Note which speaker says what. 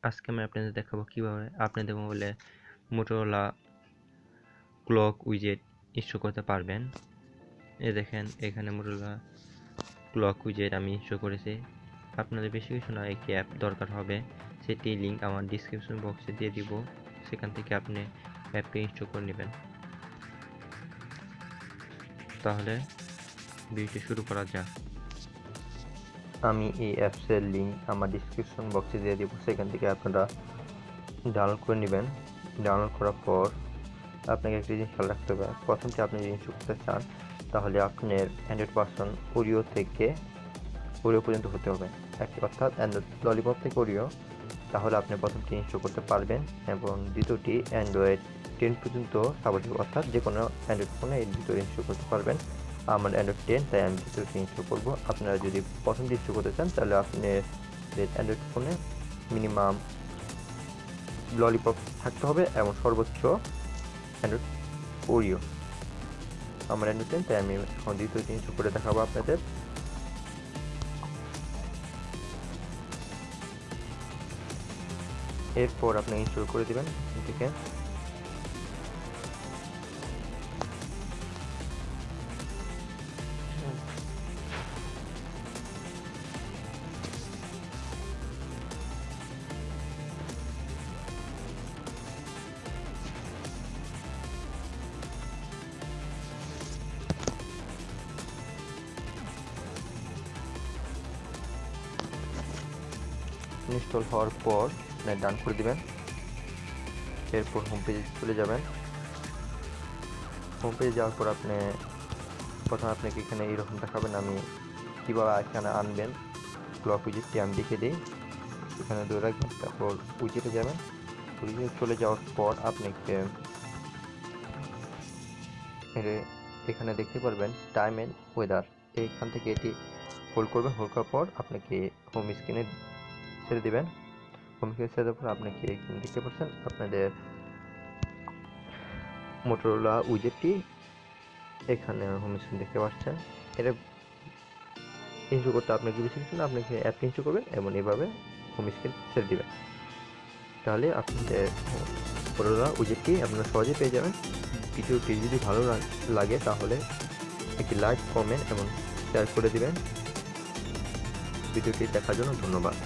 Speaker 1: আজকে আমি আপনাদের দেখাবো কিভাবে আপনাদের মোবাইলে মোটরোলা ক্লক উইজেট ইনস্টল করতে পারবেন। এই দেখেন এখানে মোটরোলা ক্লক উইজেট আমি ইনস্টল করেছি। আপনাদের বেশি কিছু না, একটি অ্যাপ দরকার হবে, সেটি লিঙ্ক আমার ডিসক্রিপশন বক্সে দিয়ে দিব, সেখান থেকে আপনি অ্যাপটি ইনস্টল করে নেবেন। তাহলে ভিডিওটি শুরু করা যাক। আমি এই অ্যাপসের লিঙ্ক আমার ডিসক্রিপশন বক্সে দিয়ে দিব, সেখান থেকে আপনারা ডাউনলোড করে নেবেন। ডাউনলোড করার পর আপনাকে একটি জিনিস খেয়াল রাখতে হবে, প্রথমটি আপনি যদি ইনস্টল করতে চান তাহলে আপনার অ্যান্ড্রয়েড ভার্সন ওরিও থেকে ওরিও পর্যন্ত হতে হবে, অর্থাৎ অ্যান্ড্রয়েড ললিপপ থেকে ওরিও, তাহলে আপনি প্রথমটি ইনস্টল করতে পারবেন এবং দ্বিতীয়টি অ্যান্ড্রয়েড 10 পর্যন্ত সাপোর্ট, অর্থাৎ যে কোনো অ্যান্ড্রয়েড ফোনে এই দ্বিতীয় ইনস্টল করতে পারবেন। আমার অ্যান্ড্রয়েড 10, তাই আমি দ্বিতীয়টি ইনস্টল করবো। আপনারা যদি প্রথমটি ইনস্টল করতে চান তাহলে আপনার অ্যান্ড্রয়েড ফোনে মিনিমাম ললিপপ থাকতে হবে এবং সর্বোচ্চ অ্যান্ড্রয়েড ওরিও। আমার অ্যান্ড্রয়েড 10, তাই আমি এখন দ্বিতীয়টি ইনস্টল করে দেখাবো আপনাদের। এরপর আপনি ইনস্টল করে দিবেন থেকে। ইনস্টল হওয়ার পর ডান করে দিবেন। এরপর হোম পেজে চলে যাবেন। হোম পেজে যাওয়ার পর আপনি প্রথমে আপনাকে এখানে এইরকম দেখাবেন। আমি কীভাবে এখানে আনবেন ক্লক উইজেটটি আমি দেখে দিই। এখানে ধরে রাখবেন, তারপর উইজেটে যাবেন। উইজেটে চলে যাওয়ার পর আপনাকে এখানে দেখতে পারবেন টাইম এন্ড ওয়েদার, এইখান থেকে এটি হোল্ড করবেন। হোল্ড করার পর আপনাকে হোম স্ক্রিনে ছেড়ে দেবেন। হোম স্ক্রিনে ছেড়ে দেওয়ার পর আপনাকে এখানে দেখতে পাচ্ছেন আপনাদের মোটরোলা উইজেটটি এখানে হোম স্ক্রিন দেখতে পাচ্ছেন। এটা ইনস্টল করতে আপনাকে বেশি কিছু না, আপনাকে অ্যাপ ইনস্টল করবেন এবং এভাবে হোম স্ক্রিন ছেড়ে দেবেন, তাহলে আপনাদের মোটরোলা উইজেটটি আপনারা সহজে পেয়ে যাবেন। ভিডিওটি যদি ভালো লাগে তাহলে একটি লাইক, কমেন্ট এবং শেয়ার করে দিবেন। ভিডিওটি দেখার জন্য ধন্যবাদ।